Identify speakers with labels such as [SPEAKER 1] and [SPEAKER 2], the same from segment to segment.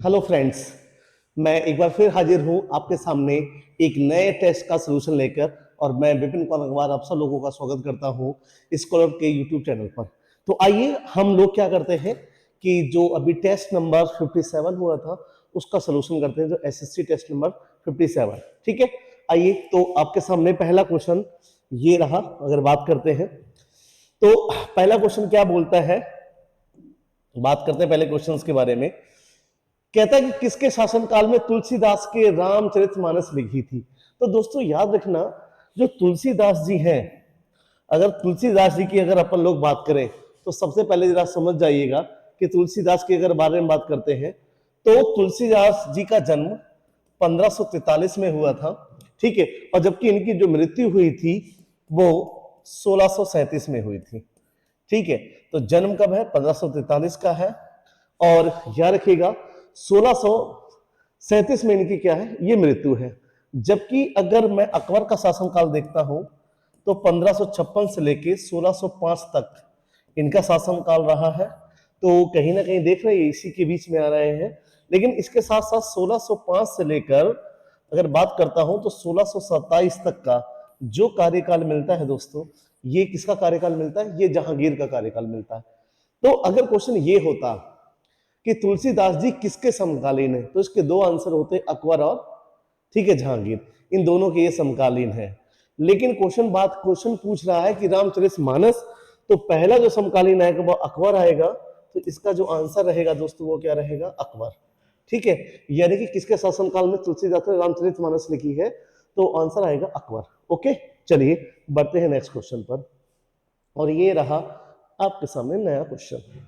[SPEAKER 1] Hello friends, मैं एक बार फिर हाजिर हूं आपके सामने एक नए टेस्ट का सलूशन लेकर। और मैं विपिन कुमार गंगवार आप सब लोगों का स्वागत करता हूं स्कॉलर के यूट्यूब चैनल पर। तो आइए हम लोग क्या करते हैं कि जो अभी टेस्ट नंबर 57 हुआ था उसका सलूशन करते हैं, जो एसएससी टेस्ट नंबर 57। ठीक है, आइए तो आपके सामने पहला क्वेश्चन ये रहा। अगर बात करते हैं तो पहला क्वेश्चन क्या बोलता है, बात करते हैं पहले क्वेश्चंस के बारे में। कहता है कि किसके शासनकाल में तुलसीदास के रामचरितमानस लिखी थी। तो दोस्तों याद रखना, जो तुलसीदास जी हैं, अगर तुलसीदास जी की अगर अपन लोग बात करें तो सबसे पहले जरा समझ जाइएगा कि तुलसीदास के अगर बारे में बात करते हैं तो तुलसीदास जी का जन्म 1543 में हुआ था। ठीक है, और जबकि इनकी जो मृत्यु हुई थी वो 1637 में हुई थी। ठीक है, तो जन्म कब है? 1543 का है। और याद रखिएगा 1637 में इनकी क्या है, ये मृत्यु है। जबकि अगर मैं अकबर का शासनकाल देखता हूं तो 1556 से लेके 1605 तक इनका शासनकाल रहा है। तो कहीं ना कहीं देख रहे हैं इसी के बीच में आ रहे हैं। लेकिन इसके साथ साथ 1605 से लेकर अगर बात करता हूं तो 1627 तक का जो कार्यकाल मिलता है दोस्तों, ये किसका कार्यकाल मिलता है? ये जहांगीर का कार्यकाल मिलता है। तो अगर क्वेश्चन ये होता कि तुलसीदास जी किसके समकालीन है, तो इसके दो आंसर होते, अकबर और ठीक है जहांगीर, इन दोनों के ये समकालीन है। लेकिन क्वेश्चन पूछ रहा है कि रामचरितमानस, तो पहला जो समकालीन आएगा वो अकबर आएगा। तो इसका जो आंसर रहेगा दोस्तों वो क्या रहेगा? अकबर। ठीक है, यानी कि किसके शासनकाल में तुलसीदास ने रामचरितमानस लिखी है, तो आंसर आएगा अकबर। ओके, चलिए बढ़ते हैं नेक्स्ट क्वेश्चन पर। और ये रहा आपके सामने नया क्वेश्चन।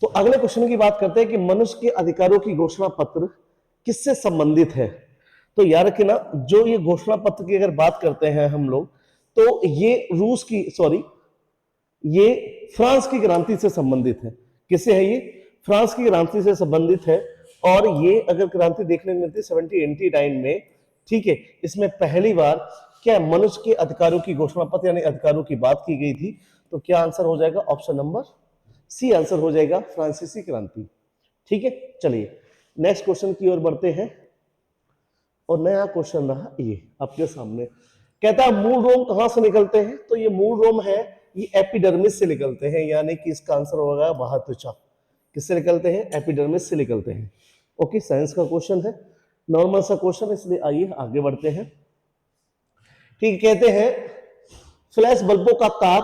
[SPEAKER 1] तो अगले क्वेश्चन की बात करते हैं कि मनुष्य के अधिकारों की घोषणा पत्र किससे संबंधित है। तो याद रखना, जो ये घोषणा पत्र की अगर बात करते हैं हम लोग, तो ये फ्रांस की क्रांति से संबंधित है। किससे है ये? फ्रांस की क्रांति से संबंधित है। और ये अगर क्रांति देखने को मिलती है 1789 में। ठीक है, इसमें पहली बार क्या मनुष्य के अधिकारों की घोषणा पत्र यानी अधिकारों की बात की गई थी। तो क्या आंसर हो जाएगा? ऑप्शन नंबर सी आंसर हो जाएगा, फ्रांसीसी क्रांति। ठीक है, चलिए नेक्स्ट क्वेश्चन की ओर बढ़ते हैं। और नया क्वेश्चन रहा ये आपके सामने। कहता है मूल रोम कहां से निकलते हैं। तो ये मूल रोम है, ये एपिडर्मिस से निकलते हैं, यानी कि इसका आंसर होगा बाह्य त्वचा। किससे निकलते हैं? एपिडर्मिस से निकलते हैं। ओके, साइंस का क्वेश्चन है, नॉर्मल सा क्वेश्चन, इसलिए आइए आगे बढ़ते हैं। ठीक, कहते हैं फ्लैश बल्बों का तार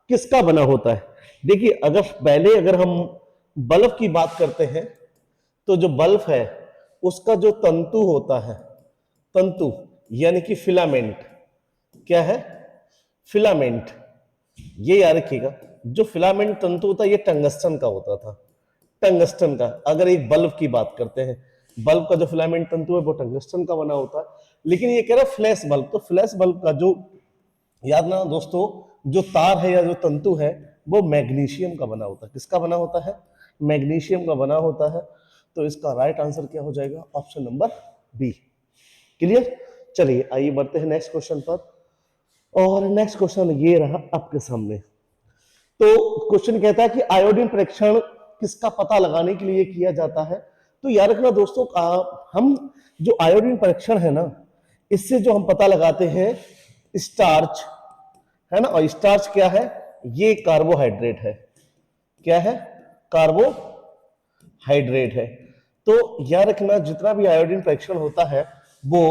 [SPEAKER 1] किसका बना होता है। देखिए, अगर हम बल्ब की बात करते हैं तो जो बल्ब है उसका जो तंतु होता है, तंतु यानी कि फिलामेंट, क्या है? फिलामेंट। ये याद रखिएगा, जो फिलामेंट तंतु होता है ये टंगस्टन का होता था। टंगस्टन का, अगर एक बल्ब की बात करते हैं, बल्ब का जो फिलामेंट तंतु है वो टंगस्टन का बना होता है। लेकिन ये कह रहा है फ्लैश बल्ब, तो फ्लैश बल्ब का जो, याद ना दोस्तों, जो तार है या जो तंतु है वो मैग्नीशियम का बना होता है। किसका बना होता है? मैग्नीशियम का बना होता है। तो इसका राइट आंसर क्या हो जाएगा? Option number B. क्लियर? चलिए आइए बढ़ते हैं नेक्स्ट क्वेश्चन पर। और नेक्स्ट क्वेश्चन ये रहा आपके सामने। तो क्वेश्चन कहता है कि आयोडीन परीक्षण किसका पता लगाने के लिए किया जाता है। तो याद रखना दोस्तों, हम जो आयोडीन परीक्षण है ना, इससे जो हम पता लगाते हैं स्टार्च है ना, और स्टार्च क्या है? ये कार्बोहाइड्रेट है। क्या है? कार्बोहाइड्रेट है। तो याद रखना, जितना भी आयोडीन परीक्षण होता है वो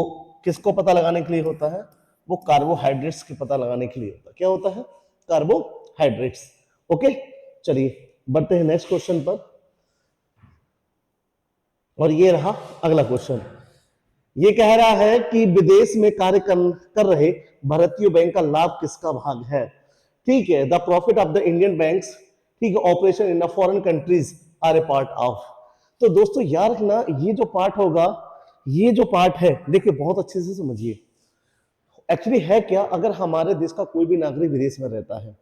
[SPEAKER 1] किसको पता लगाने के लिए होता है? वो कार्बोहाइड्रेट्स के पता लगाने के लिए होता है। क्या होता है? कार्बोहाइड्रेट्स। ओके, चलिए बढ़ते हैं नेक्स्ट क्वेश्चन पर। और ये रहा अगला क्वेश्चन। ये कह रहा है कि विदेश में कार्य कर रहे भारतीय बैंक का लाभ किसका भाग है। ठीक है, the profit of the Indian banks, ठीक है, operation in foreign countries are a part of. तो दोस्तों याद रखना, ये जो पार्ट होगा, ये जो पार्ट है, देखिए बहुत अच्छे से समझिए। एक्चुअली है क्या, अगर हमारे देश का कोई भी नागरिक विदेश में रहता है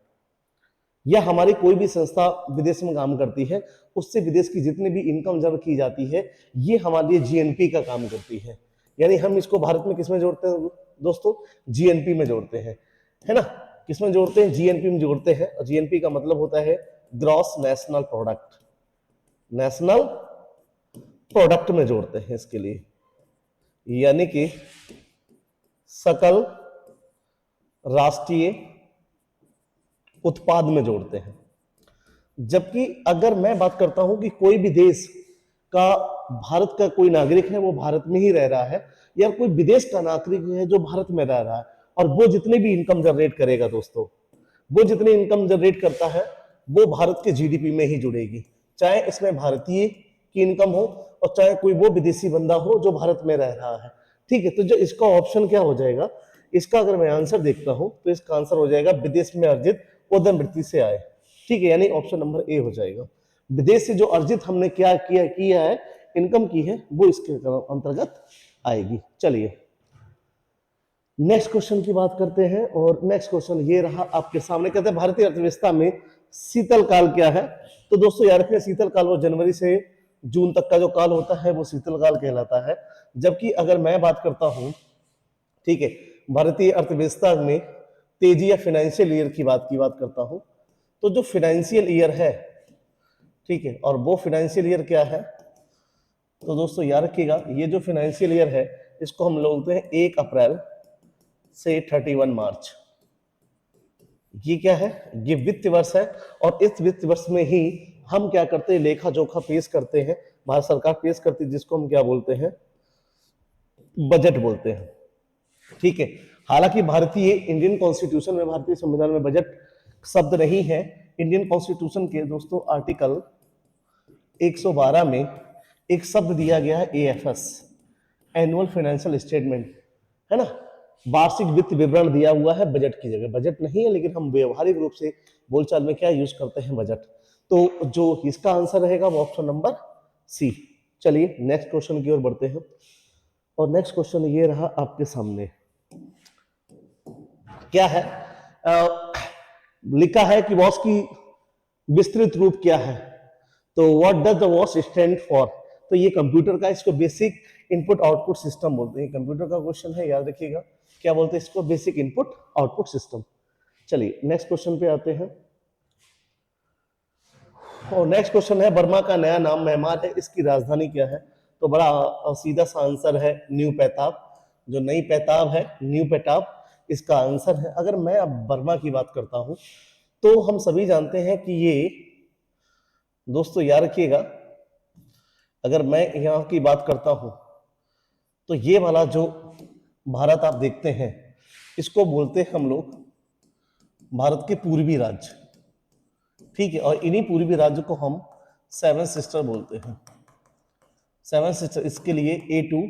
[SPEAKER 1] या हमारी कोई भी संस्था विदेश में काम करती है, उससे विदेश की जितनी भी इनकम जनरेट की जाती है, ये हमारे लिए जीएनपी का काम करती है। यानी हम इसको भारत में किसमें जोड़ते हैं दोस्तों? जीएनपी में जोड़ते हैं, है ना। किसमें जोड़ते हैं? जीएनपी में जोड़ते हैं। और जीएनपी का मतलब होता है gross national product. National product में जोड़ते हैं इसके लिए, यानी कि सकल राष्ट्रीय उत्पाद में जोड़ते हैं। जबकि अगर मैं बात करता हूं कि कोई भी देश का, भारत का कोई नागरिक है वो भारत में ही रह रहा है, या कोई विदेश का नागरिक है जो भारत में रह रहा है, और वो जितने भी इनकम जनरेट करेगा दोस्तों, वो जितनी इनकम जनरेट करता है वो भारत के जीडीपी में ही जुड़ेगी, चाहे इसमें भारतीय की इनकम हो और चाहे कोई वो विदेशी बंदा हो जो भारत में रह रहा है। ठीक है, तो जो इसका ऑप्शन क्या हो जाएगा, इसका अगर मैं आंसर देखता हूं तो इसका आंसर हो जाएगा विदेश में अर्जित उद्यम वृत्ति से आए। ठीक है, यानी ऑप्शन नंबर ए हो जाएगा। विदेश से जो अर्जित हमने क्या किया है, इनकम की है, वो इसके अंतर्गत आएगी। चलिए नेक्स्ट क्वेश्चन की बात करते हैं, और नेक्स्ट क्वेश्चन ये रहा आपके सामने। कहते हैं भारतीय अर्थव्यवस्था में शीतल काल क्या है। तो दोस्तों याद रखिए, शीतल काल वो जनवरी से जून तक का जो काल होता है वो शीतल काल कहलाता है। जबकि अगर मैं बात करता हूं, ठीक है, भारतीय अर्थव्यवस्था में तेजी या फाइनेंशियल ईयर की बात करता हूं, तो जो फाइनेंशियल ईयर है, ठीक है, और वो फाइनेंशियल ईयर क्या है, तो दोस्तों याद रखिएगा, ये जो फाइनेंशियल ईयर है इसको हम बोलते हैं 1 अप्रैल से 31 मार्च। ये क्या है, ये वित्त वर्ष है, और इस वित्त वर्ष में ही हम क्या करते हैं, लेखा जोखा पेश करते हैं, भारत सरकार पेश करती है, जिसको हम क्या बोलते हैं, बजट बोलते हैं। ठीक है, हालांकि भारतीय इंडियन कॉन्स्टिट्यूशन में, भारतीय संविधान में बजट शब्द नहीं है। इंडियन कॉन्स्टिट्यूशन के दोस्तों आर्टिकल 112 में एक शब्द दिया गया है एएफएस, एनुअल फाइनेंशियल स्टेटमेंट, है ना, वार्षिक वित्त विवरण दिया हुआ है, बजट की जगह। बजट नहीं है, लेकिन हम व्यवहारिक रूप से बोलचाल में क्या यूज करते हैं, बजट। तो जो इसका आंसर रहेगा वो ऑप्शन नंबर सी। चलिए नेक्स्ट क्वेश्चन की ओर बढ़ते हैं, और नेक्स्ट क्वेश्चन ये रहा आपके सामने। क्या है, लिखा है कि वॉश की विस्तृत रूप क्या है, तो what does the wash stand for. तो ये कंप्यूटर का, इसको बेसिक इनपुट आउटपुट सिस्टम बोलते हैं। कंप्यूटर का क्वेश्चन है, याद रखिएगा, क्या बोलते हैं इसको, बेसिक इनपुट आउटपुट सिस्टम। चलिए नेक्स्ट क्वेश्चन पे आते हैं, और नेक्स्ट क्वेश्चन है, बर्मा का नया नाम म्यांमार है, इसकी राजधानी क्या है। तो बड़ा सीधा सा आंसर है न्यू पैताब। जो नई पैताब है, न्यू पैताब इसका आंसर है। अगर मैं अब बर्मा की बात करता हूं, तो हम सभी जानते हैं कि ये, दोस्तों याद रखिएगा, अगर मैं यहाँ की बात करता हूं तो ये वाला जो भारत आप देखते हैं, इसको बोलते हैं हम लोग भारत के पूर्वी राज्य। ठीक है, और इन्हीं पूर्वी राज्य को हम 7 सिस्टर बोलते हैं। 7 सिस्टर, इसके लिए A2,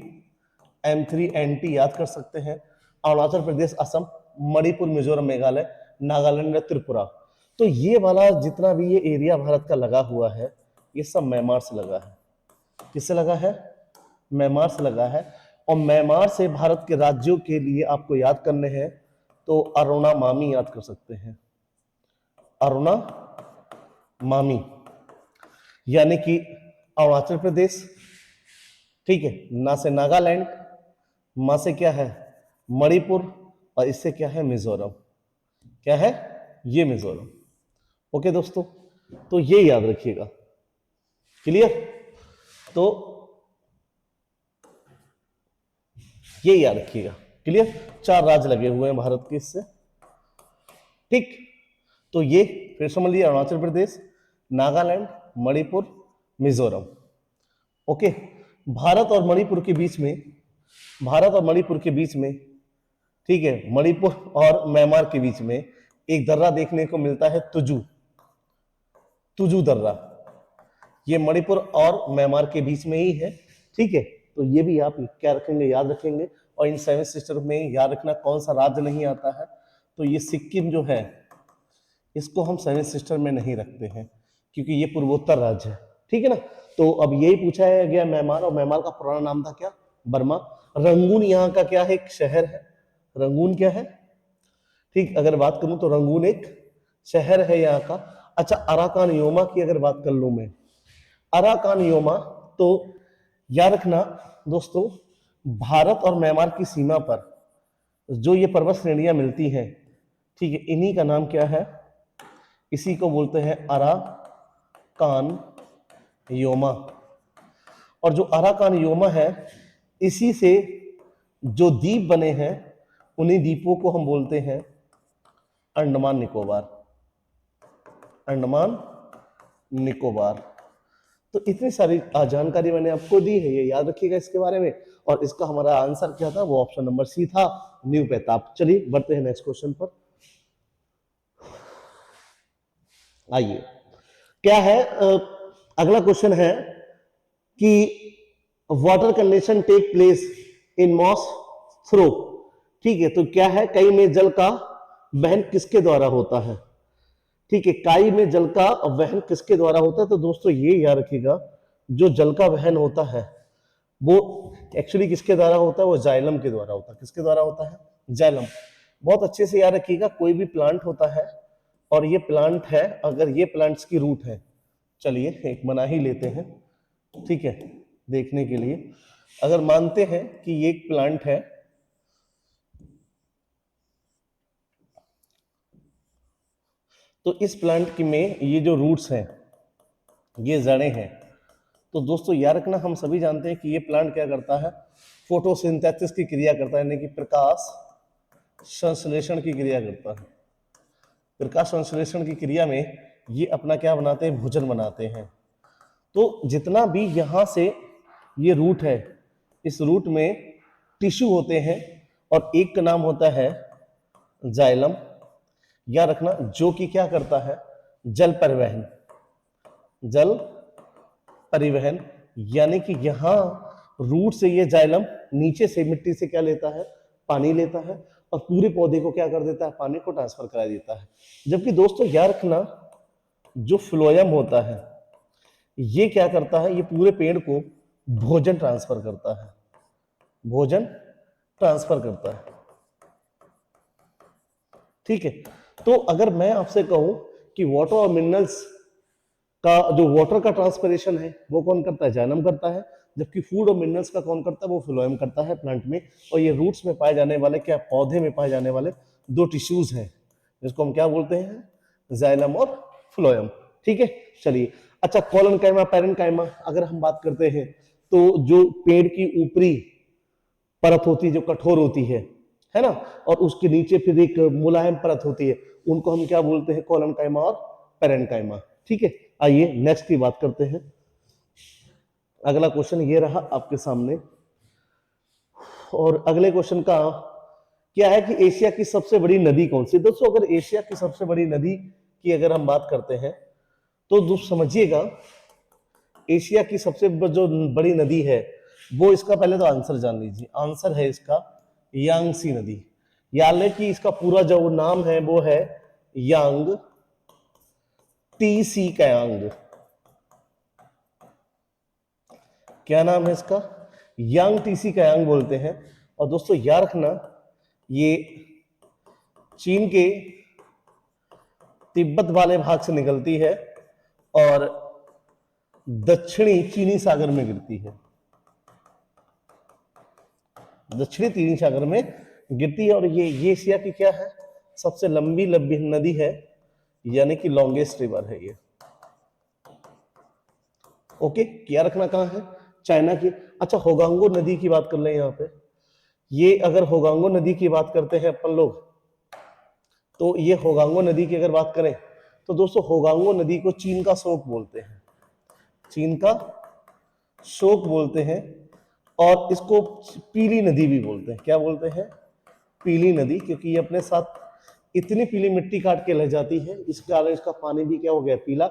[SPEAKER 1] M3, NT याद कर सकते हैं। अरुणाचल प्रदेश, असम, मणिपुर, मिजोरम, मेघालय, नागालैंड, त्रिपुरा। तो ये वाला जितना भी ये एरिया भारत का लगा हुआ है, ये सब म्यांमार से लगा है। किससे लगा है, म्यांमार से लगा है। और म्यांमार से भारत के राज्यों के लिए आपको याद करने हैं, तो अरुणा मामी याद कर सकते हैं, अरुणा मामी, यानी कि अरुणाचल प्रदेश, ठीक है, ना से नागालैंड, मा से क्या है, मणिपुर, और इससे क्या है, मिजोरम। क्या है, ये मिजोरम। ओके दोस्तों, तो ये याद रखिएगा। क्लियर, तो ये याद रखिएगा। क्लियर, 4 राज्य लगे हुए हैं भारत के इससे। ठीक, तो ये फिर समझ लिया, अरुणाचल प्रदेश, नागालैंड, मणिपुर, मिजोरम। ओके, भारत और मणिपुर के बीच में, भारत और मणिपुर के बीच में, ठीक है, मणिपुर और म्यांमार के बीच में एक दर्रा देखने को मिलता है, तुजू, तुजू दर्रा। ये मणिपुर और म्यांमार के बीच में ही है। ठीक है, तो ये भी आप क्या रखेंगे, याद रखेंगे। और इन 7 सिस्टर में याद रखना कौन सा राज्य नहीं आता है, तो ये सिक्किम जो है, इसको हम 7 सिस्टर में नहीं रखते हैं, क्योंकि ये पूर्वोत्तर राज्य है। ठीक है ना, तो अब यही पूछा गया म्यांमार, और म्यांमार का पुराना नाम था क्या, बर्मा। रंगून यहाँ का क्या है, एक शहर है। रंगून क्या है, ठीक, अगर बात करूं तो रंगून एक शहर है यहाँ का। अच्छा, अराकान योमा की अगर बात कर लूं मैं, अराकान योमा, तो याद रखना दोस्तों, भारत और म्यांमार की सीमा पर जो ये पर्वत श्रेणियां मिलती हैं, ठीक है, इन्हीं का नाम क्या है, इसी को बोलते हैं अराकान योमा। और जो अराकानयोमा है, इसी से जो द्वीप बने हैं उन्हीं द्वीपों को हम बोलते हैं अंडमान निकोबार। अंडमान निकोबार। तो इतनी सारी जानकारी मैंने आपको दी है, ये याद रखिएगा इसके बारे में। और इसका हमारा आंसर क्या था, वो ऑप्शन नंबर सी था, न्यू पेताब। चलिए बढ़ते हैं नेक्स्ट क्वेश्चन पर। आइए क्या है, अगला क्वेश्चन है कि water condition take place in moss throw. ठीक है, तो क्या है, कई में जल का वहन किसके द्वारा होता है। ठीक है, काई में जल का वहन किसके द्वारा होता है। तो दोस्तों ये याद रखिएगा, जो जल का वहन होता है वो एक्चुअली किसके द्वारा होता है, वो जाइलम के द्वारा होता है। किसके द्वारा होता है, जाइलम। बहुत अच्छे से याद रखिएगा, कोई भी प्लांट होता है और ये प्लांट है, अगर ये प्लांट्स की रूट है, चलिए एक बना ही लेते हैं, ठीक है, देखने के लिए। अगर मानते हैं कि ये एक प्लांट है, तो इस प्लांट की में ये जो रूट्स हैं, ये जड़ें हैं। तो दोस्तों याद रखना, हम सभी जानते हैं कि ये प्लांट क्या करता है, फोटोसिंथेसिस की क्रिया करता है, यानी कि प्रकाश संश्लेषण की क्रिया करता है। प्रकाश संश्लेषण की क्रिया में ये अपना क्या बनाते हैं, भोजन बनाते हैं। तो जितना भी यहां से ये रूट है, इस रूट में टिश्यू होते हैं और एक का नाम होता है जाइलम, याद रखना, जो कि क्या करता है, जल परिवहन। जल परिवहन यानी कि यहां रूट से ये जाइलम नीचे से मिट्टी से क्या लेता है, पानी लेता है और पूरे पौधे को क्या कर देता है, पानी को ट्रांसफर करा देता है। जबकि दोस्तों याद रखना, जो फ्लोएम होता है ये क्या करता है, ये पूरे पेड़ को भोजन ट्रांसफर करता है, भोजन ट्रांसफर करता है। ठीक है, तो अगर मैं आपसे कहूं कि वाटर और मिनरल्स का जो वाटर का ट्रांसपिरेशन है वो कौन करता है, जाइलम करता है, जबकि फूड और मिनरल्स का कौन करता है, वो फ्लोएम करता है प्लांट में। और ये रूट्स में पाए जाने वाले, क्या पौधे में पाए जाने वाले दो टिश्यूज हैं, जिसको हम क्या बोलते हैं, जाइलम और फ्लोएम। ठीक है, चलिए। अच्छा, कॉलनकाइमा पैरेन्काइमा अगर हम बात करते हैं, तो जो पेड़ की ऊपरी परत होती है, जो कठोर होती है ना, और उसके नीचे फिर एक मुलायम परत होती है, उनको हम क्या बोलते हैं, कॉलनकाइमा और पैरेन्काइमा। ठीक है, आइए नेक्स्ट की बात करते हैं। अगला क्वेश्चन ये रहा आपके सामने, और अगले क्वेश्चन का क्या है कि एशिया की सबसे बड़ी नदी कौन सी। दोस्तों अगर एशिया की सबसे बड़ी नदी की अगर हम बात करते हैं, तो दोस्त समझिएगा, एशिया की सबसे जो बड़ी नदी है वो, इसका पहले तो आंसर जान लीजिए। आंसर है इसका यांगसी नदी। याद है कि इसका पूरा जो नाम है वो है यांग टी सी कयांग। क्या नाम है इसका, यांग टी सी कयांग बोलते हैं। और दोस्तों याद रखना, ये चीन के तिब्बत वाले भाग से निकलती है और दक्षिणी चीनी सागर में गिरती है, दक्षिणी चीनी सागर में गिरती है। और ये एशिया की क्या है, सबसे लंबी नदी है, यानी कि लॉन्गेस्ट रिवर है ये। ओके, क्या रखना कहां है, चाइना की। अच्छा, होगांगो नदी की बात कर लें यहाँ पे। ये अगर होगांगो नदी की बात करते हैं अपन लोग, तो ये होगांगो नदी की अगर बात करें, तो दोस्तों होगांगो नदी को चीन का शोक बोलते हैं, चीन का शोक बोलते हैं। और इसको पीली नदी भी बोलते हैं। क्या बोलते हैं, पीली नदी, क्योंकि ये अपने साथ इतनी पीली मिट्टी काट के ले जाती है, इस कारण इसका पानी भी क्या हो गया, पीला।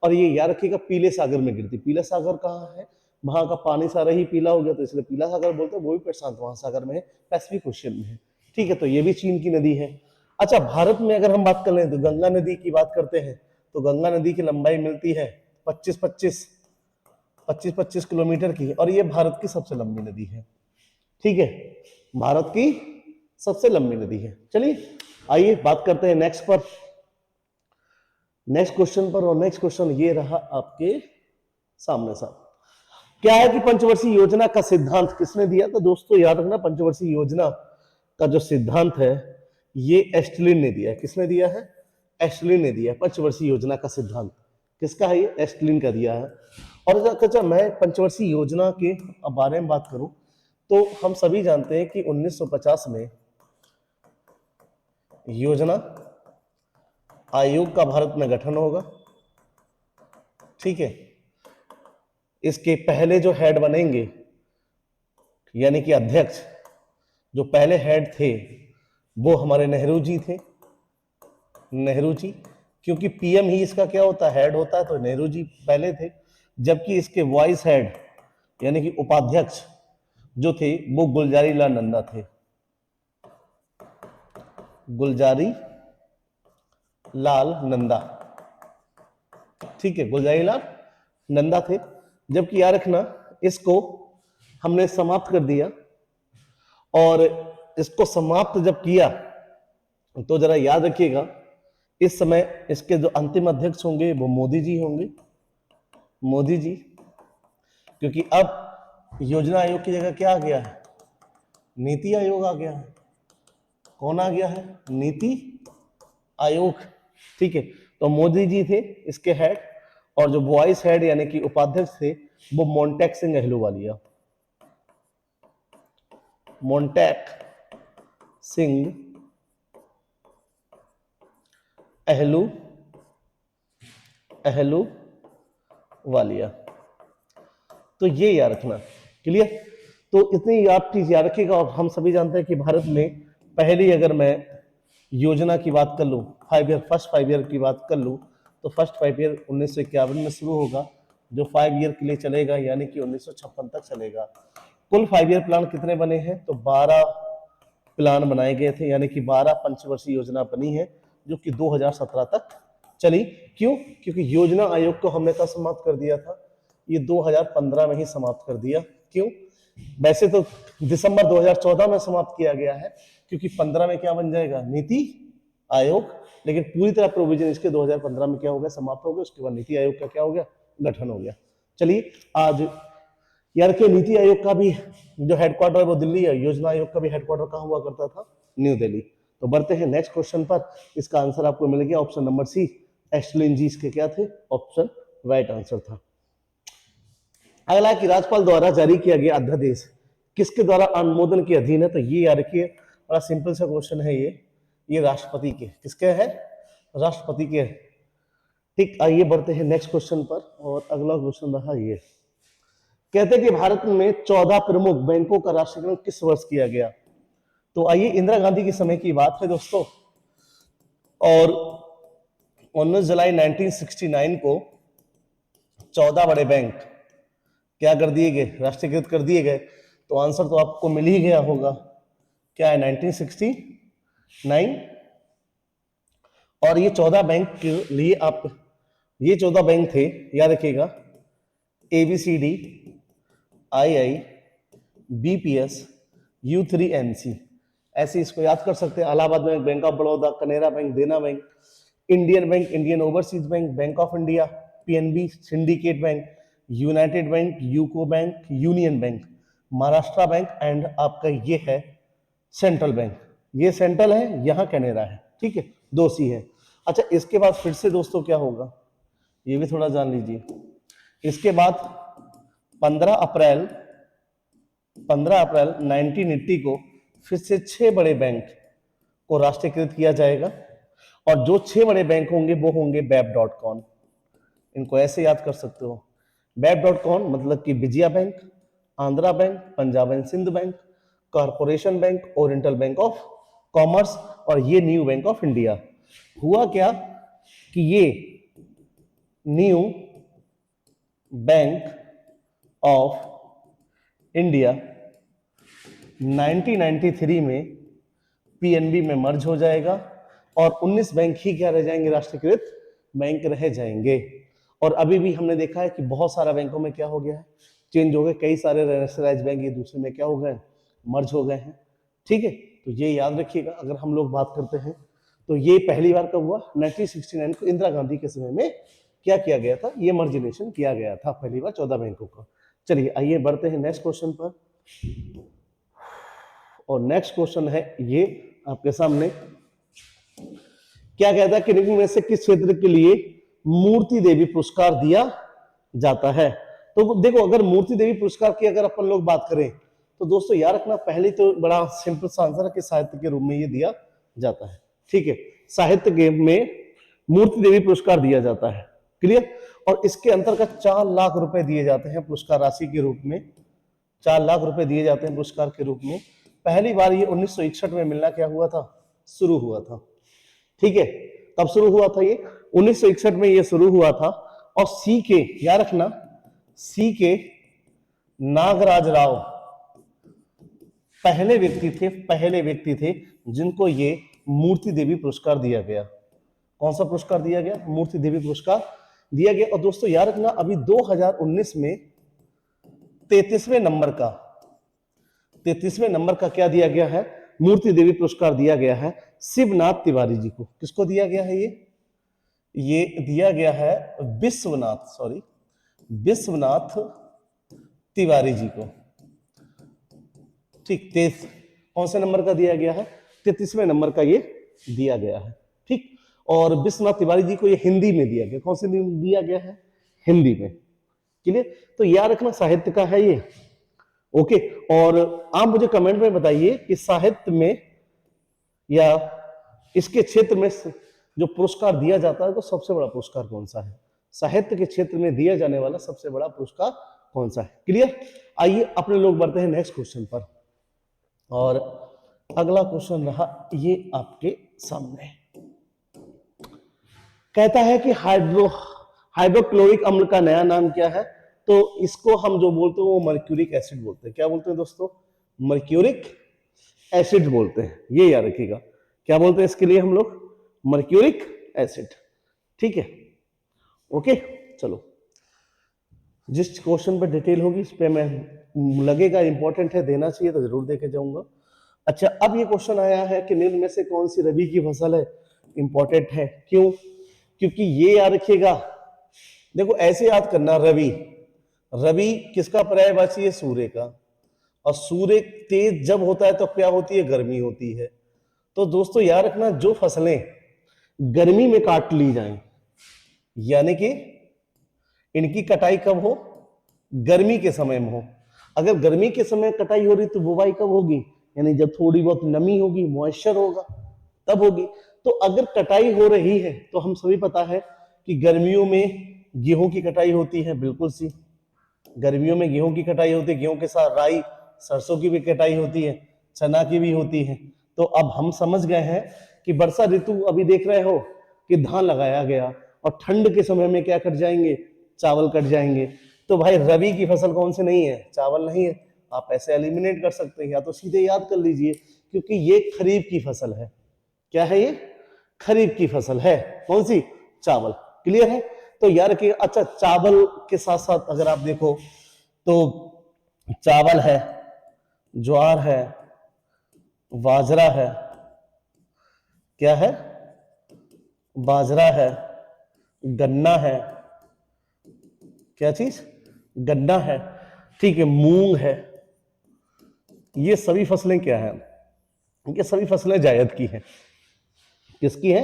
[SPEAKER 1] और ये याद रखिएगा, पीले सागर में गिरती। पीला सागर कहाँ है, वहां का पानी सारा ही पीला हो गया, तो इसलिए पीला सागर बोलते हैं। वो भी प्रशांत महासागर में है, पैसिफिक ओशियन में है। ठीक है, तो ये भी चीन की नदी है। अच्छा, भारत में अगर हम बात कर लें तो गंगा नदी की बात करते हैं, तो गंगा नदी की लंबाई मिलती है 25-25 किलोमीटर की, और ये भारत की सबसे लंबी नदी है। ठीक है, भारत की सबसे लंबी नदी है। चलिए आइए बात करते हैं नेक्स्ट पर, नेक्स्ट क्वेश्चन पर। और नेक्स्ट क्वेश्चन ये रहा आपके सामने साहब, क्या है कि पंचवर्षीय योजना का सिद्धांत किसने दिया। तो दोस्तों याद रखना, पंचवर्षीय योजना का जो सिद्धांत है ये एस्टलिन ने दिया है। किसने दिया है, एस्टलिन ने दिया है। पंचवर्षीय योजना का सिद्धांत किसका है, ये एस्टलिन का दिया है। और अच्छा, मैं पंचवर्षीय योजना के बारे में बात करूं तो हम सभी जानते हैं कि 1950 में योजना आयोग का भारत में गठन होगा, ठीक है। इसके पहले जो हेड बनेंगे यानी कि अध्यक्ष, जो पहले हेड थे वो हमारे नेहरू जी थे, नेहरू जी, क्योंकि पीएम ही इसका क्या होता है, हेड होता है, तो नेहरू जी पहले थे। जबकि इसके वाइस हेड यानी कि उपाध्यक्ष जो थे वो गुलजारी लाल नंदा थे, गुलजारी लाल नंदा, ठीक है, गुलजारी लाल नंदा थे। जबकि याद रखना इसको हमने समाप्त कर दिया, और इसको समाप्त जब किया तो जरा याद रखिएगा इस समय इसके जो अंतिम अध्यक्ष होंगे वो मोदी जी होंगे, मोदी जी, क्योंकि अब योजना आयोग की जगह क्या आ गया है, नीति आयोग आ गया है। कौन आ गया है, नीति आयोग, ठीक है। तो मोदी जी थे इसके हेड, और जो वाइस हेड यानी कि उपाध्यक्ष थे वो मोन्टेक सिंह अहलूवालिया, मोन्टेक सिंह अहलूवालिया। तो ये याद रखना, क्लियर। तो इतनी आप चीज याद रखिएगा। और हम सभी जानते हैं कि भारत में पहली अगर मैं योजना की बात कर लूं, फर्स्ट 5 ईयर की बात कर लूं, तो फर्स्ट 5 ईयर 1951 में शुरू होगा, जो 5 ईयर के लिए चलेगा, यानी कि 1956 तक चलेगा। कुल 5 ईयर प्लान कितने बने हैं, तो 12 प्लान बनाए गए थे, यानी कि 12 पंचवर्षीय योजना बनी है, जो कि 2017 तक चली। क्यों, क्योंकि योजना आयोग को हमने कब समाप्त कर दिया था, ये 2015 में ही समाप्त कर दिया। क्यों, वैसे तो दिसंबर 2014 में समाप्त किया गया है, क्योंकि 15 में क्या बन जाएगा, नीति आयोग, लेकिन पूरी तरह प्रोविजन इसके 2015 में क्या हो गया, समाप्त हो गया। उसके बाद नीति आयोग का क्या हो गया, गठन हो गया। चलिए आज यार के नीति आयोग का भी जो हेडक्वार्टर है वो दिल्ली है, योजना आयोग का भी हेडक्वार्टर कहाँ हुआ करता था, न्यू दिल्ली। तो बढ़ते हैं नेक्स्ट क्वेश्चन पर। इसका आंसर आपको मिल गया ऑप्शन नंबर सी, एस्टलिन जी इसके क्या थे, ऑप्शन राइट आंसर था। अगला कि राज्यपाल द्वारा जारी किया गया अध्यादेश किसके द्वारा अनुमोदन के अधीन है, तो ये याद रखिए, बड़ा सिंपल सा क्वेश्चन है ये राष्ट्रपति के, किसके है, राष्ट्रपति के। ठीक, आइए बढ़ते हैं नेक्स्ट क्वेश्चन पर। और अगला क्वेश्चन रहा ये, कहते हैं कि भारत में 14 प्रमुख बैंकों का राष्ट्रीयकरण किस वर्ष किया गया। तो आइए, इंदिरा गांधी के समय की बात है दोस्तों, और 19 जुलाई 1969 को 14 बड़े बैंक क्या कर दिए गए, राष्ट्रीयकृत कर दिए गए। तो आंसर तो आपको मिल ही गया होगा, क्या है, 1969। और ये 14 बैंक के लिए आप, ये 14 बैंक थे, याद रखिएगा, ABCD, II, BPS, U3, MC, ऐसे इसको याद कर सकते हैं। Allahabad Bank, Bank of Baroda, Canara Bank, Dena Bank, Indian Bank, Indian Overseas Bank, Bank of India, PNB, Syndicate Bank, United Bank, UCO Bank, Union Bank, Maharashtra Bank, and आपका ये है सेंट्रल बैंक। ये सेंट्रल है, यहाँ कैनेरा है, ठीक है, 2 सी है। अच्छा, इसके बाद फिर से दोस्तों क्या होगा, ये भी थोड़ा जान लीजिए। इसके बाद 15 अप्रैल 1980 को फिर से 6 बड़े बैंक को राष्ट्रीयकृत किया जाएगा, और जो 6 बड़े बैंक होंगे वो होंगे BEP.CON। इनको ऐसे याद कर सकते हो, BEP.CON मतलब कि Vijaya Bank, Andhra Bank, Punjab and Sind Bank, Corporation Bank, Oriental Bank of Commerce, और ये न्यू बैंक ऑफ इंडिया। हुआ क्या कि ये न्यू बैंक ऑफ इंडिया 1993 में PNB में मर्ज हो जाएगा, और 19 बैंक ही क्या रह जाएंगे, राष्ट्रीयकृत बैंक रह जाएंगे। और अभी भी हमने देखा है कि बहुत सारा बैंकों में क्या हो गया है, चेंज हो गए, कई सारे राष्ट्रीयकृत बैंक एक दूसरे में क्या हो गए, मर्ज हो गए हैं, ठीक है। तो ये याद रखिएगा। अगर हम लोग बात करते हैं तो ये पहली बार कब हुआ, 1969 को इंदिरा गांधी के समय में क्या किया गया था, ये मर्जिनेशन किया गया था पहली बार 14 बैंकों का। चलिए आइए बढ़ते हैं नेक्स्ट क्वेश्चन पर। और नेक्स्ट क्वेश्चन है ये आपके सामने, क्या कहता है कि निम्न में से किस क्षेत्र के लिए मूर्ति देवी पुरस्कार दिया जाता है। तो देखो अगर मूर्ति देवी पुरस्कार की अगर अपन लोग बात करें तो दोस्तों याद रखना, पहले तो बड़ा सिंपल सा आंसर है कि साहित्य के रूप में ये दिया जाता है। ठीक है, साहित्य के में मूर्ति देवी पुरस्कार दिया जाता है। क्लियर। और इसके अंतर्गत 4 लाख रुपए दिए जाते हैं पुरस्कार राशि के रूप में। 4 लाख रुपए दिए जाते हैं पुरस्कार के रूप में। पहली बार ये 1961 में मिलना क्या हुआ था, शुरू हुआ था। ठीक है, कब शुरू हुआ था ये, 1961 में ये शुरू हुआ था। और सी के, याद रखना, सी के नागराज राव पहले व्यक्ति थे जिनको ये मूर्ति देवी पुरस्कार दिया गया। कौन सा पुरस्कार दिया गया, मूर्ति देवी पुरस्कार दिया गया। और दोस्तों याद रखना, अभी 2019 में 33वें नंबर का क्या दिया गया है, मूर्ति देवी पुरस्कार दिया गया है शिवनाथ तिवारी जी को। किसको दिया गया है ये दिया गया है विश्वनाथ तिवारी जी को। ठीक, कौन से नंबर का दिया गया है, 33वें नंबर का ये दिया गया है। ठीक, और विश्वनाथ तिवारी जी को ये हिंदी में दिया गया। कौन से में दिया गया है, हिंदी में। क्लियर। तो याद रखना साहित्य का है ये। ओके, और आप मुझे कमेंट में बताइए कि साहित्य में या इसके क्षेत्र में जो पुरस्कार दिया जाता है तो सबसे बड़ा पुरस्कार कौन सा है, साहित्य के क्षेत्र में दिया जाने वाला सबसे बड़ा पुरस्कार कौन सा है। क्लियर। आइए अपने लोग बढ़ते हैं नेक्स्ट क्वेश्चन पर। और अगला क्वेश्चन रहा ये आपके सामने, कहता है कि हाइड्रोक्लोरिक अम्ल का नया नाम क्या है। तो इसको हम जो बोलते हैं वो मर्क्यूरिक एसिड बोलते हैं। क्या बोलते हैं दोस्तों, मर्क्यूरिक एसिड बोलते हैं। ये याद रखिएगा, क्या बोलते हैं इसके लिए हम लोग, मर्क्यूरिक एसिड। ठीक है, ओके। चलो, जिस क्वेश्चन पर डिटेल होगी इस पे मैं लगेगा इंपॉर्टेंट है, देना चाहिए तो जरूर देके जाऊंगा। अच्छा, अब ये क्वेश्चन आया है कि निम्न में से कौन सी रबी की फसल है, इंपॉर्टेंट है। क्यों, क्योंकि ये याद रखिएगा, देखो ऐसे याद करना, रवि किसका पर्यायवाची है, सूर्य का। और सूर्य तेज जब होता है तो क्या होती है, गर्मी होती है। तो दोस्तों याद रखना, जो फसलें गर्मी में काट ली जाएं, यानी कि इनकी कटाई कब हो, गर्मी के समय में हो। अगर गर्मी के समय कटाई हो रही तो बुवाई कब होगी, यानी जब थोड़ी बहुत नमी होगी, मॉइस्चर होगा, तब होगी। तो अगर कटाई हो रही है तो हम सभी पता है कि गर्मियों में गेहूं की कटाई होती है, बिल्कुल सी, गर्मियों में गेहूं की कटाई होती है। गेहूं के साथ राई, सरसों की भी कटाई होती है, चना की भी होती है। तो अब हम समझ गए हैं कि वर्षा ऋतु, अभी देख रहे हो कि धान लगाया गया, और ठंड के समय में क्या कट जाएंगे, चावल कट जाएंगे। तो भाई रबी की फसल कौन सी नहीं है, चावल नहीं है। आप ऐसे एलिमिनेट कर सकते हैं, या तो सीधे याद कर लीजिए, क्योंकि ये खरीफ की फसल है। क्या है ये, खरीफ की फसल है। कौन सी, चावल। क्लियर है। तो यार कि अच्छा, चावल के साथ साथ अगर आप देखो तो चावल है, ज्वार है, बाजरा है, क्या है, बाजरा है, गन्ना है, क्या चीज, गन्ना है। ठीक है, मूंग है। ये सभी फसलें क्या है, ये सभी फसलें जायद की हैं। किसकी है,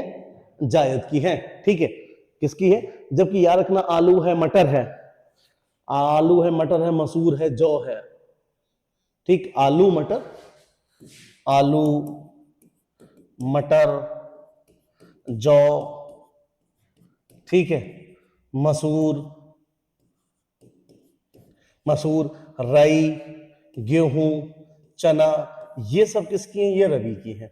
[SPEAKER 1] जायद की हैं। ठीक है, किसकी है। जबकि याद रखना, आलू है, मटर है, मसूर है, जौ है। ठीक, आलू मटर जौ, ठीक है, मसूर, राई, गेहूं, चना, ये सब किसकी हैं, ये रबी की हैं।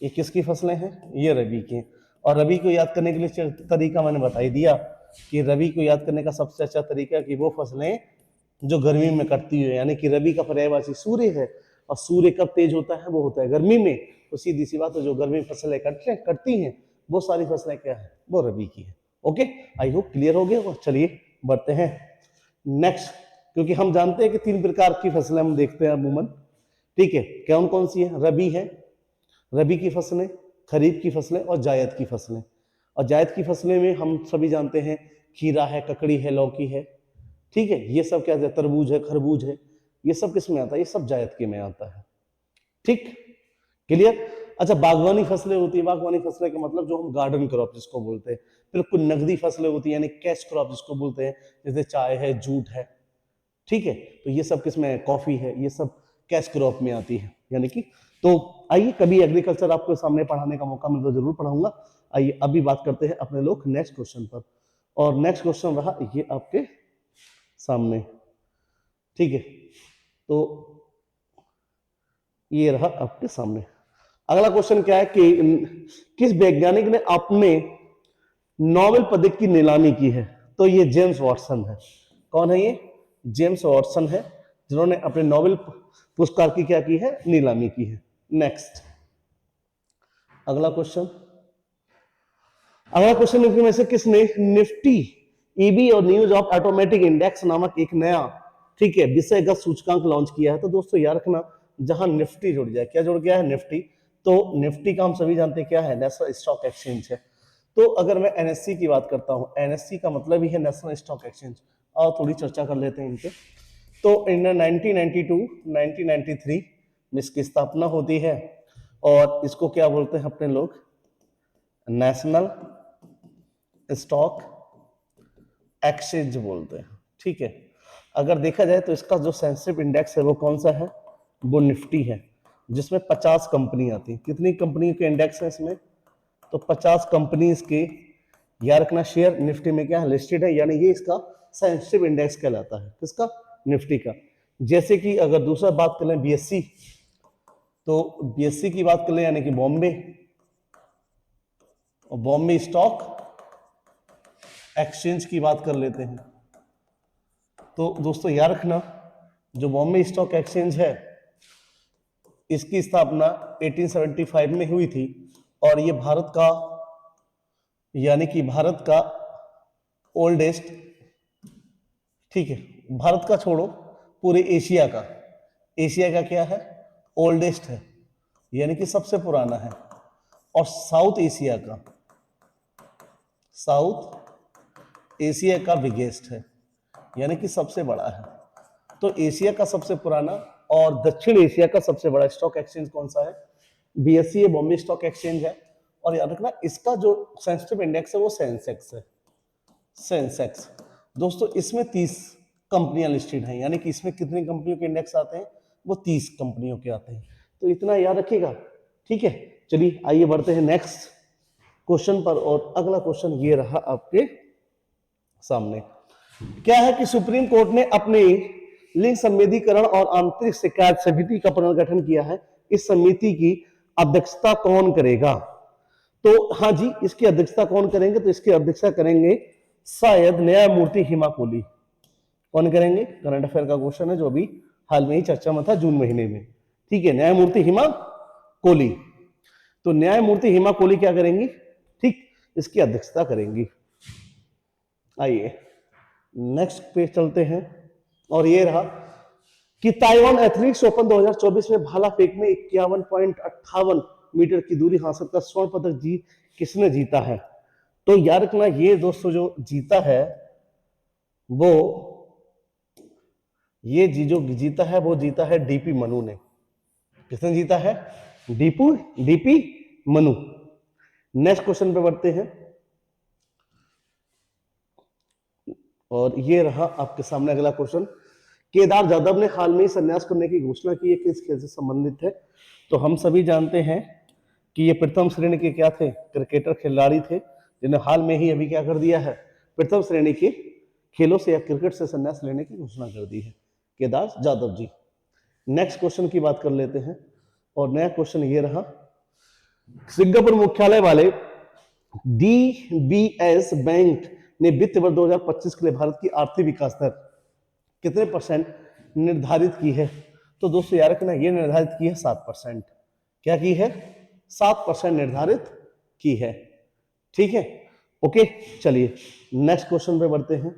[SPEAKER 1] ये किसकी फसलें हैं, ये रबी की हैं। और रबी को याद करने के लिए तरीका मैंने बता ही दिया कि रबी को याद करने का सबसे अच्छा तरीका कि वो फसलें जो गर्मी में कटती है, यानी कि रबी का पर्यायवाची सूर्य है, और सूर्य कब तेज होता है, वो होता है गर्मी में। तो सीधी सी बात है, जो गर्मी फसलें कटती हैं वो सारी फसलें क्या है, वो रबी की है। ओके, आई होप क्लियर हो गया। चलिए बढ़ते हैं नेक्स्ट, क्योंकि हम जानते हैं कि 3 प्रकार की फसलें हम देखते हैं अमूमन। ठीक है, कौन कौन सी है, रबी की फसलें, खरीफ की फसलें और जायद की फसलें। और जायद की फसलें में हम सभी जानते हैं खीरा है, ककड़ी है, लौकी है। ठीक है, ये सब क्या है, तरबूज है, खरबूज है, ये सब किस में आता है, ये सब जायद के में आता है। ठीक, क्लियर। अच्छा, बागवानी फसलें होती है, बागवानी फसलें का मतलब जो हम गार्डन क्रॉप जिसको बोलते हैं। फिर कुछ नगदी फसलें होती है यानी कैश क्रॉप जिसको बोलते हैं, जैसे चाय है, जूट है, ठीक है। तो ये सब किसमें, कॉफी है, ये सब कैश क्रॉप में आती है यानी कि। तो आइए कभी एग्रीकल्चर आपको सामने पढ़ाने का मौका मिले तो जरूर पढ़ाऊंगा। आइए अभी बात करते हैं अपने लोग नेक्स्ट क्वेश्चन पर, और नेक्स्ट क्वेश्चन रहा ये आपके सामने, ठीक है। तो ये रहा आपके सामने। अगला क्वेश्चन क्या है कि किस वैज्ञानिक ने अपने नोबेल पदक की नीलामी की है? तो ये जेम्स वॉटसन है। कौन है ये? जेम्स वॉटसन है, जिन्होंने अपने नोबेल पुरस्कार की क्या की है? नीलामी की है। नेक्स्ट अगला क्वेश्चन, अगला क्वेश्चन में से किसने निफ्टी ईबी और न्यूज ऑफ ऑटोमेटिक इंडेक्स नामक एक नया, ठीक है, विषयगत सूचकांक लॉन्च किया है? तो दोस्तों याद रखना, जहां निफ्टी जुड़ जाए, क्या जुड़ गया है? निफ्टी। तो निफ्टी का हम सभी जानते हैं क्या है? नेशनल स्टॉक एक्सचेंज है। तो अगर मैं एनएससी की बात करता हूं, एनएससी का मतलब ही है नेशनल स्टॉक एक्सचेंज। और थोड़ी चर्चा कर लेते हैं इनके। तो इन 1992 1993 में इसकी स्थापना होती है, और इसको क्या बोलते हैं अपने लोग? नेशनल स्टॉक एक्सचेंज बोलते हैं, ठीक है। अगर देखा जाए तो इसका जो सेंसिटिव इंडेक्स है वो कौन सा है? वो निफ्टी है, जिसमें 50 कंपनी आती है। कितनी कंपनी के इंडेक्स है इसमें? तो 50 कंपनीज के, याद रखना, शेयर निफ्टी में क्या है? लिस्टेड है, यानी ये इसका सेंसिटिव इंडेक्स कहलाता है। किसका? निफ्टी का। जैसे कि अगर दूसरा बात कर लें बीएससी, तो बीएससी की बात कर लें यानी कि बॉम्बे, और बॉम्बे स्टॉक एक्सचेंज की बात कर लेते हैं। तो दोस्तों याद रखना, जो बॉम्बे स्टॉक एक्सचेंज है इसकी स्थापना 1875 में हुई थी, और ये भारत का, यानी कि भारत का ओल्डेस्ट, ठीक है, भारत का छोड़ो, पूरे एशिया का, एशिया का क्या है? ओल्डेस्ट है, यानी कि सबसे पुराना है। और साउथ एशिया का, साउथ एशिया का बिगेस्ट है, यानी कि सबसे बड़ा है। तो एशिया का सबसे पुराना और दक्षिण एशिया का सबसे बड़ा स्टॉक एक्सचेंज कौन सा है? बीएससी है, बॉम्बे स्टॉक एक्सचेंज है। और याद रखना, इसका जो सेंसिटिव इंडेक्स है वो सेंसेक्स है, सेंसेक्स। दोस्तों इसमें 30 कंपनियां लिस्टेड हैं, यानी कि इसमें कितनी कंपनियों के इंडेक्स आते हैं? वो 30 कंपनियों के आते हैं। तो इतना याद रखिएगा, ठीक है। चलिए आइए बढ़ते हैं नेक्स्ट क्वेश्चन पर, और अगला क्वेश्चन ये रहा आपके सामने। क्या है कि सुप्रीम कोर्ट ने अपने लिंग संवेदीकरण और आंतरिक शिकायत समिति का पुनर्गठन किया है। इस समिति की अध्यक्षता कौन करेगा? तो हाँ जी, इसकी अध्यक्षता कौन करेंगे? तो इसकी अध्यक्षता करेंगे शायद न्यायमूर्ति हिमा कोहली। कौन करेंगे? करंट अफेयर का क्वेश्चन है जो अभी हाल में ही चर्चा में था, जून महीने में, ठीक है। न्यायमूर्ति हिमा कोहली। तो न्यायमूर्ति हिमा कोहली क्या करेंगी? ठीक, इसकी अध्यक्षता करेंगी। आइए नेक्स्ट पे चलते हैं, और ये रहा कि ताइवान एथलेटिक्स ओपन 2024 में भाला फेंक में 51.58 मीटर की दूरी हासिल कर स्वर्ण पदक किसने जीता है? तो याद रखना, ये दोस्तों जो जीता है वो, ये जो जीता है वो जीता है डीपी मनु ने। किसने जीता है? डीपी मनु। नेक्स्ट क्वेश्चन पे बढ़ते हैं, और ये रहा आपके सामने अगला क्वेश्चन। केदार जाधव ने हाल में संन्यास करने की घोषणा की है, किस खेल से संबंधित है? तो हम सभी जानते हैं कि ये प्रथम श्रेणी के क्या थे? क्रिकेटर खिलाड़ी थे, जिन्हें हाल में ही अभी क्या कर दिया है? प्रथम श्रेणी के खेलों से या क्रिकेट से संन्यास लेने की घोषणा कर दी है केदार जाधव जी। नेक्स्ट क्वेश्चन की बात कर लेते हैं, और नया क्वेश्चन ये रहा, सिंगापुर मुख्यालय वाले डीबीएस बैंक ने वित्त वर्ष 2025 के लिए भारत की आर्थिक विकास दर कितने परसेंट निर्धारित की है? तो दोस्तों याद रखना, ये निर्धारित की है 7%। क्या की है? 7% निर्धारित की है, ठीक है। ओके, चलिए नेक्स्ट क्वेश्चन पे बढ़ते हैं।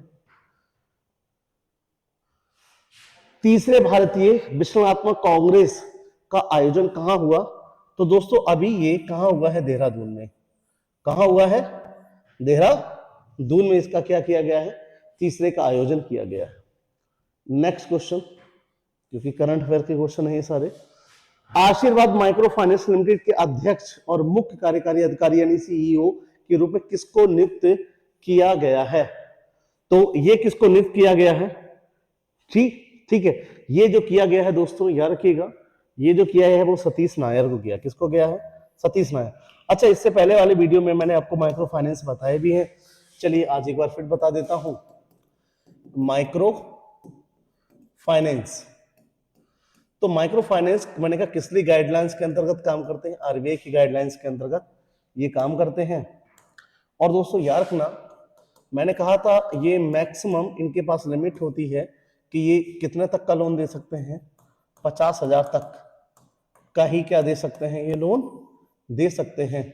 [SPEAKER 1] तीसरे भारतीय विश्लेषणात्मक कांग्रेस का आयोजन कहां हुआ? तो दोस्तों अभी ये कहां हुआ है? देहरादून में। कहां हुआ है? देहरादून में इसका क्या किया गया है? तीसरे का आयोजन किया गया है। नेक्स्ट क्वेश्चन, क्योंकि करंट अफेयर के क्वेश्चन है ये सारे। आशीर्वाद माइक्रो फाइनेंस लिमिटेड के अध्यक्ष और मुख्य कार्यकारी अधिकारी यानी सीईओ के रूप में किसको नियुक्त किया गया है? तो ये किसको नियुक्त किया गया है? ठीक है, ये जो किया गया है दोस्तों याद रखिएगा, ये जो किया है वो सतीश नायर को किया। किसको किया है? सतीश नायर। अच्छा, इससे पहले वाले वीडियो में मैंने आपको माइक्रो फाइनेंस बताए भी हैं, चलिए आज एक बार फिर बता देता हूं। माइक्रो फाइनेंस, तो माइक्रो फाइनेंस मैंने कहा किस लिए गाइडलाइंस के अंतर्गत काम करते हैं? आरबीआई की गाइडलाइंस के अंतर्गत ये काम करते हैं। और दोस्तों याद रखना, मैंने कहा था ये मैक्सिमम इनके पास लिमिट होती है कि ये कितने तक का लोन दे सकते हैं? 50,000 तक का ही क्या दे सकते हैं? ये लोन दे सकते हैं।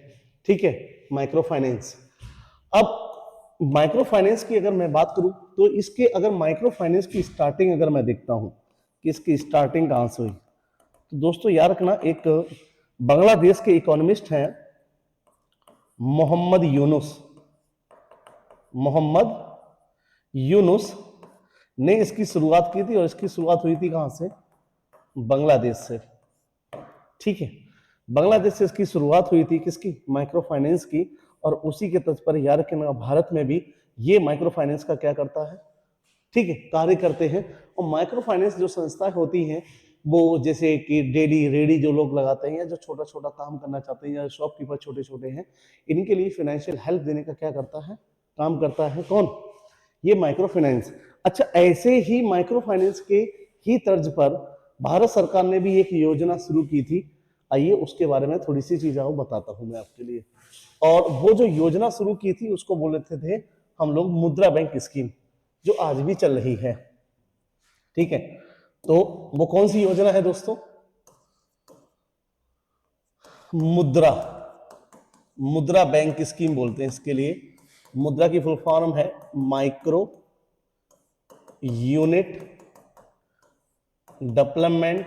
[SPEAKER 1] ठीक है, माइक्रो फाइनेंस। अब माइक्रो फाइनेंस की अगर मैं बात करूं तो इसके अगर माइक्रो फाइनेंस की स्टार्टिंग अगर मैं देखता हूं कि इसकी स्टार्टिंग कहां से हुई, तो दोस्तों याद रखना, एक बांग्लादेश के इकोनॉमिस्ट हैं मोहम्मद यूनुस ने इसकी शुरुआत की थी, और इसकी शुरुआत हुई थी कहां से? बांग्लादेश से। ठीक है, बांग्लादेश से इसकी शुरुआत हुई थी किसकी? माइक्रो फाइनेंस की। और उसी के तर्ज पर याद रखना, भारत में भी ये माइक्रो फाइनेंस का क्या करता है? ठीक है, कार्य करते हैं। और माइक्रो फाइनेंस जो संस्थाएं होती हैं वो जैसे कि डेली रेडी जो लोग लगाते हैं या जो छोटा छोटा काम करना चाहते हैं या शॉपकीपर छोटे छोटे हैं, इनके लिए फाइनेंशियल हेल्प देने का क्या करता है? काम करता है। कौन? ये माइक्रो फाइनेंस। अच्छा, ऐसे ही माइक्रो फाइनेंस के ही तर्ज पर भारत सरकार ने भी एक योजना शुरू की थी। आइए उसके बारे में थोड़ी सी चीजें बताता हूं मैं आपके लिए। और वो जो योजना शुरू की थी उसको बोलते थे हम लोग मुद्रा बैंक स्कीम, जो आज भी चल रही है। ठीक है, तो वो कौन सी योजना है दोस्तों? मुद्रा बैंक स्कीम बोलते हैं इसके लिए। मुद्रा की फुल फॉर्म है micro unit development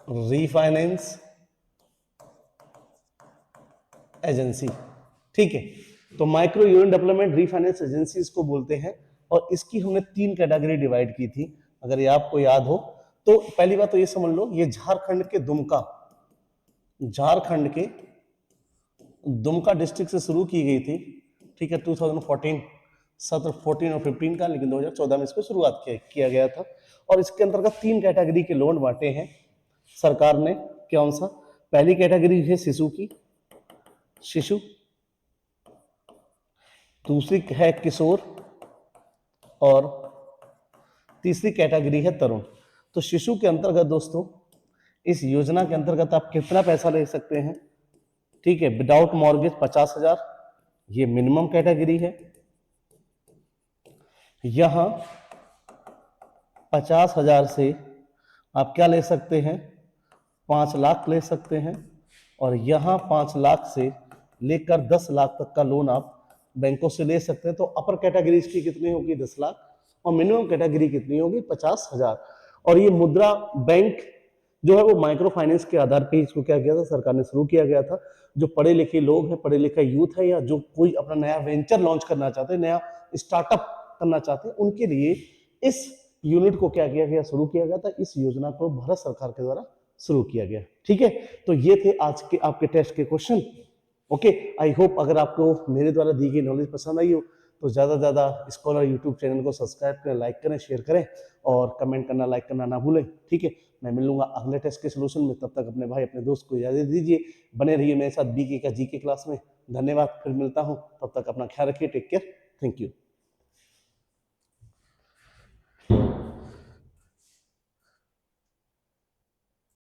[SPEAKER 1] refinance agency. ठीक है, तो micro unit development refinance agency इसको बोलते हैं। और इसकी हमने 3 कैटेगरी डिवाइड की थी, अगर ये आपको याद हो तो। पहली बात तो ये समझ लो, ये झारखंड के दुमका डिस्ट्रिक्ट से शुरू की गई थी। ठीक है, 2014 सत्र 14 और 15 का, लेकिन 2014 में इसको शुरुआत किया गया था। और इसके अंतर्गत 3 कैटेगरी के लोन बांटे हैं सरकार ने। कौन सा? पहली कैटेगरी है शिशु, दूसरी है किशोर, और तीसरी कैटेगरी है तरुण। तो शिशु के अंतर्गत दोस्तों, इस योजना के अंतर्गत आप कितना पैसा ले सकते हैं? ठीक है, विदाउट मॉर्गेज 50,000, ये मिनिमम कैटेगरी है। यहां 50,000 से आप क्या ले सकते हैं? 5 लाख ले सकते हैं। और यहां 5 लाख से लेकर 10 लाख तक का लोन आप बैंकों से ले सकते हैं। तो अपर कैटेगरी इसकी कितनी होगी? 10 लाख। और मिनिमम कैटेगरी कितनी होगी? 50,000। और ये मुद्रा बैंक जो है वो माइक्रो फाइनेंस के आधार पर इसको क्या किया था? सरकार ने शुरू किया गया था। जो पढ़े लिखे लोग हैं, पढ़े लिखा यूथ है, या जो कोई अपना नया वेंचर लॉन्च करना चाहते हैं, नया स्टार्टअप करना चाहते हैं, उनके लिए इस यूनिट को क्या किया गया? शुरू किया गया था। इस योजना को भारत सरकार के द्वारा शुरू किया गया। ठीक है, तो ये थे आज के आपके टेस्ट के क्वेश्चन। ओके, आई होप अगर आपको मेरे द्वारा दी गई नॉलेज पसंद आई हो तो ज़्यादा से ज़्यादा स्कॉलर यूट्यूब चैनल को सब्सक्राइब करें, लाइक करें, शेयर करें, और कमेंट करना, लाइक करना ना भूलें। ठीक है, मैं मिलूंगा अगले टेस्ट के सोल्यूशन में। तब तक अपने भाई अपने दोस्त को इजाजत दीजिए। बने रहिए मेरे साथ बीके का जीके क्लास में। धन्यवाद, फिर मिलता हूँ। तब तक अपना ख्याल रखिए। Take care. Thank you.